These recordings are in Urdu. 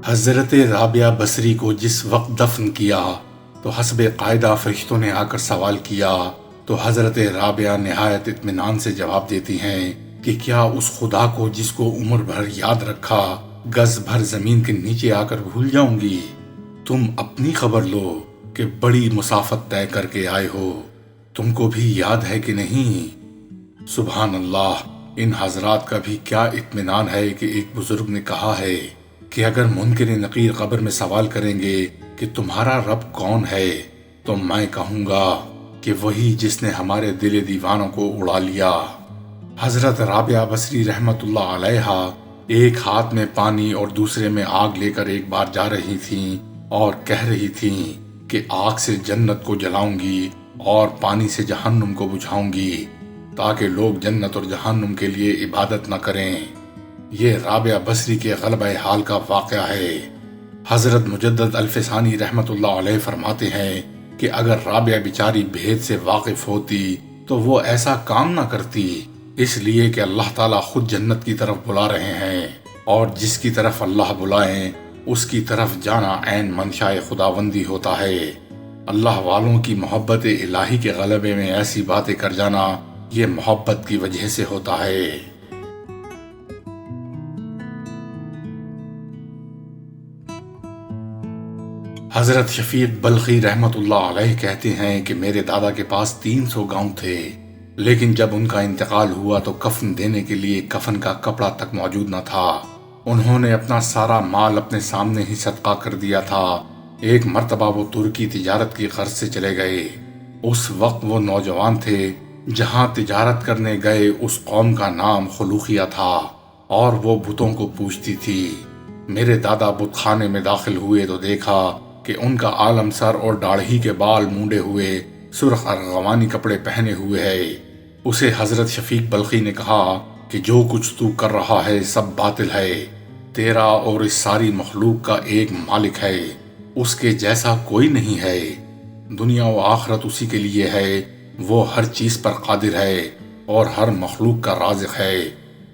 حضرت رابعہ بصری کو جس وقت دفن کیا تو حسب قاعدہ فرشتوں نے آ کر سوال کیا تو حضرت رابعہ نہایت اطمینان سے جواب دیتی ہیں کہ کیا اس خدا کو جس کو عمر بھر یاد رکھا گز بھر زمین کے نیچے آ کر بھول جاؤں گی؟ تم اپنی خبر لو کہ بڑی مسافت طے کر کے آئے ہو، تم کو بھی یاد ہے کہ نہیں؟ سبحان اللہ، ان حضرات کا بھی کیا اطمینان ہے کہ ایک بزرگ نے کہا ہے کہ اگر منکر نقیر قبر میں سوال کریں گے کہ تمہارا رب کون ہے تو میں کہوں گا کہ وہی جس نے ہمارے دل دیوانوں کو اڑا لیا۔ حضرت رابعہ بصری رحمت اللہ علیہا ایک ہاتھ میں پانی اور دوسرے میں آگ لے کر ایک بار جا رہی تھیں اور کہہ رہی تھیں کہ آگ سے جنت کو جلاؤں گی اور پانی سے جہنم کو بجھاؤں گی تاکہ لوگ جنت اور جہنم کے لیے عبادت نہ کریں۔ یہ رابعہ بصری کے غلبہ حال کا واقعہ ہے۔ حضرت مجدد الفسانی رحمت اللہ علیہ فرماتے ہیں کہ اگر رابعہ بیچاری بھید سے واقف ہوتی تو وہ ایسا کام نہ کرتی، اس لیے کہ اللہ تعالیٰ خود جنت کی طرف بلا رہے ہیں اور جس کی طرف اللہ بلائیں اس کی طرف جانا عین منشائے خداوندی ہوتا ہے۔ اللہ والوں کی محبت الہی کے غلبے میں ایسی باتیں کر جانا یہ محبت کی وجہ سے ہوتا ہے۔ حضرت شفیق بلخی رحمت اللہ علیہ کہتے ہیں کہ میرے دادا کے پاس 300 گاؤں تھے، لیکن جب ان کا انتقال ہوا تو کفن دینے کے لیے کفن کا کپڑا تک موجود نہ تھا۔ انہوں نے اپنا سارا مال اپنے سامنے ہی صدقہ کر دیا تھا۔ ایک مرتبہ وہ ترکی تجارت کی غرض سے چلے گئے۔ اس وقت وہ نوجوان تھے، جہاں تجارت کرنے گئے اس قوم کا نام خلوخیہ تھا اور وہ بتوں کو پوجتی تھی۔ میرے دادا بت خانے میں داخل ہوئے تو دیکھا کہ ان کا عالم سر اور داڑھی کے بال مونڈے ہوئے سرخ ارغوانی کپڑے پہنے ہوئے ہے۔ اسے حضرت شفیق بلخی نے کہا کہ جو کچھ تو کر رہا ہے سب باطل ہے، تیرا اور اس ساری مخلوق کا ایک مالک ہے، اس کے جیسا کوئی نہیں ہے، دنیا و آخرت اسی کے لیے ہے، وہ ہر چیز پر قادر ہے اور ہر مخلوق کا رازق ہے۔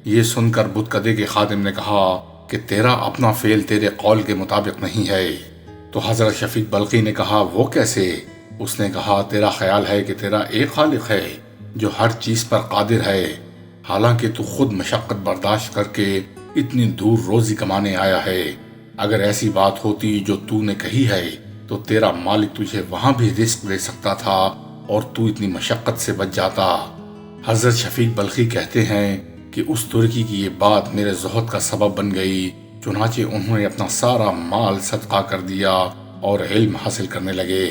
یہ سن کر بت کدے کے خادم نے کہا کہ تیرا اپنا فعل تیرے قول کے مطابق نہیں ہے۔ تو حضرت شفیق بلخی نے کہا وہ کیسے؟ اس نے کہا تیرا خیال ہے کہ تیرا ایک خالق ہے جو ہر چیز پر قادر ہے، حالانکہ تو خود مشقت برداشت کر کے اتنی دور روزی کمانے آیا ہے۔ اگر ایسی بات ہوتی جو تو نے کہی ہے تو تیرا مالک تجھے وہاں بھی رزق دے سکتا تھا اور تو اتنی مشقت سے بچ جاتا۔ حضرت شفیق بلخی کہتے ہیں کہ اس ترکی کی یہ بات میرے زہد کا سبب بن گئی، چنانچہ انہوں نے اپنا سارا مال صدقہ کر دیا اور علم حاصل کرنے لگے۔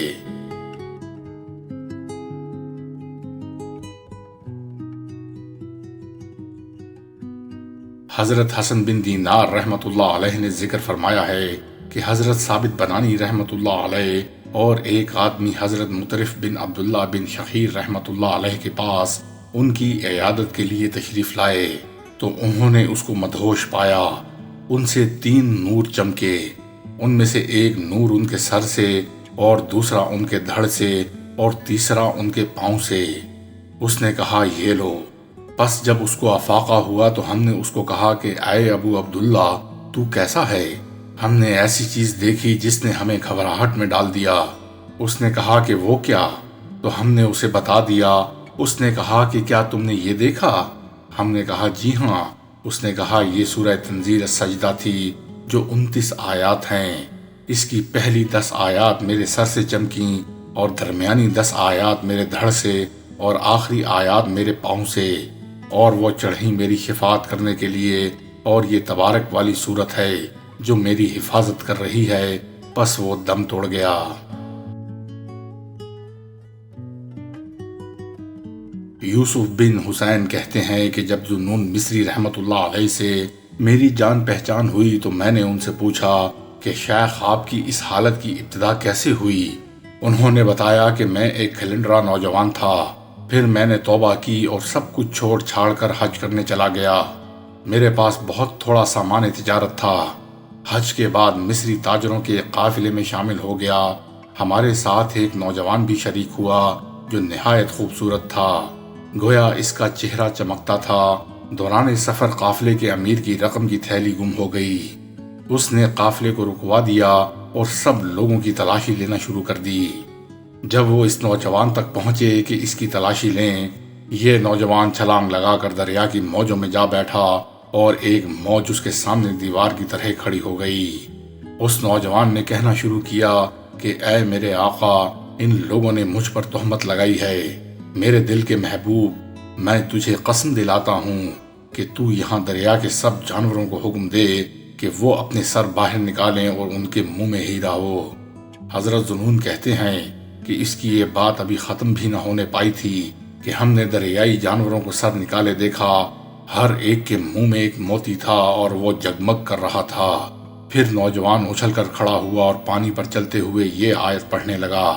حضرت حسن بن دینار رحمت اللہ علیہ نے ذکر فرمایا ہے کہ حضرت ثابت بنانی رحمت اللہ علیہ اور ایک آدمی حضرت مطرف بن عبداللہ بن شخیر رحمت اللہ علیہ کے پاس ان کی عیادت کے لیے تشریف لائے تو انہوں نے اس کو مدہوش پایا۔ ان سے 3 نور چمکے، ان میں سے ایک نور ان کے سر سے اور دوسرا ان کے دھڑ سے اور تیسرا ان کے پاؤں سے۔ اس نے کہا یہ لو۔ پس جب اس کو افاقہ ہوا تو ہم نے اس کو کہا کہ اے ابو عبداللہ تو کیسا ہے؟ ہم نے ایسی چیز دیکھی جس نے ہمیں گھبراہٹ میں ڈال دیا۔ اس نے کہا کہ وہ کیا؟ تو ہم نے اسے بتا دیا۔ اس نے کہا کہ کیا تم نے یہ دیکھا؟ ہم نے کہا جی ہاں۔ اس نے کہا یہ سورہ تنزیل السجدہ تھی جو 29 آیات ہیں۔ اس کی پہلی 10 آیات میرے سر سے چمکیں اور درمیانی 10 آیات میرے دھڑ سے اور آخری آیات میرے پاؤں سے، اور وہ چڑھی میری شفاعت کرنے کے لیے، اور یہ تبارک والی صورت ہے جو میری حفاظت کر رہی ہے۔ پس وہ دم توڑ گیا۔ یوسف بن حسین کہتے ہیں کہ جب ذوالنون مصری رحمت اللہ علیہ سے میری جان پہچان ہوئی تو میں نے ان سے پوچھا کہ شیخ آپ کی اس حالت کی ابتدا کیسے ہوئی؟ انہوں نے بتایا کہ میں ایک کھلنڈرا نوجوان تھا، پھر میں نے توبہ کی اور سب کچھ چھوڑ چھاڑ کر حج کرنے چلا گیا۔ میرے پاس بہت تھوڑا سامان تجارت تھا۔ حج کے بعد مصری تاجروں کے ایک قافلے میں شامل ہو گیا۔ ہمارے ساتھ ایک نوجوان بھی شریک ہوا جو نہایت خوبصورت تھا، گویا اس کا چہرہ چمکتا تھا۔ دوران سفر قافلے کے امیر کی رقم کی تھیلی گم ہو گئی۔ اس نے قافلے کو رکوا دیا اور سب لوگوں کی تلاشی لینا شروع کر دی۔ جب وہ اس نوجوان تک پہنچے کہ اس کی تلاشی لیں، یہ نوجوان چھلانگ لگا کر دریا کی موجوں میں جا بیٹھا اور ایک موج اس کے سامنے دیوار کی طرح کھڑی ہو گئی۔ اس نوجوان نے کہنا شروع کیا کہ اے میرے آقا، ان لوگوں نے مجھ پر تہمت لگائی ہے۔ میرے دل کے محبوب، میں تجھے قسم دلاتا ہوں کہ تو یہاں دریا کے سب جانوروں کو حکم دے کہ وہ اپنے سر باہر نکالیں اور ان کے منہ میں ہیرا ہو۔ حضرت ذوالنون کہتے ہیں کہ اس کی یہ بات ابھی ختم بھی نہ ہونے پائی تھی کہ ہم نے دریائی جانوروں کو سر نکالے دیکھا۔ ہر ایک کے منہ میں ایک موتی تھا اور وہ جگمگ کر رہا تھا۔ پھر نوجوان اچھل کر کھڑا ہوا اور پانی پر چلتے ہوئے یہ آیت پڑھنے لگا: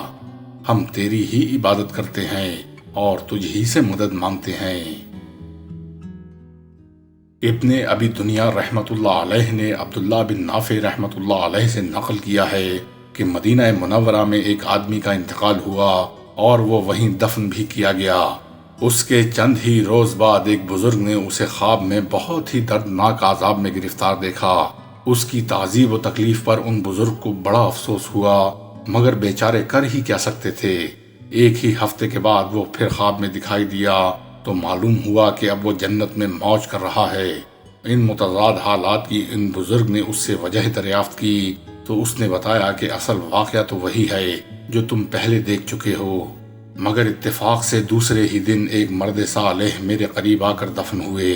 ہم تیری ہی عبادت کرتے ہیں اور تجھ ہی سے مدد مانگتے ہیں۔ ابن ابی دنیا رحمت اللہ علیہ نے عبداللہ بن نافع رحمت اللہ علیہ سے نقل کیا ہے کہ مدینہ منورہ میں ایک آدمی کا انتقال ہوا اور وہ وہیں دفن بھی کیا گیا۔ اس کے چند ہی روز بعد ایک بزرگ نے اسے خواب میں بہت ہی دردناک عذاب میں گرفتار دیکھا۔ اس کی تعذیب و تکلیف پر ان بزرگ کو بڑا افسوس ہوا، مگر بیچارے کر ہی کیا سکتے تھے۔ ایک ہی ہفتے کے بعد وہ پھر خواب میں دکھائی دیا تو معلوم ہوا کہ اب وہ جنت میں موج کر رہا ہے۔ ان متضاد حالات کی ان بزرگ نے اس سے وجہ دریافت کی تو اس نے بتایا کہ اصل واقعہ تو وہی ہے جو تم پہلے دیکھ چکے ہو، مگر اتفاق سے دوسرے ہی دن ایک مرد صالح میرے قریب آ کر دفن ہوئے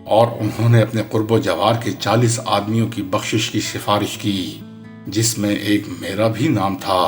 اور انہوں نے اپنے قرب و جوار کے 40 آدمیوں کی بخشش کی سفارش کی، جس میں ایک میرا بھی نام تھا۔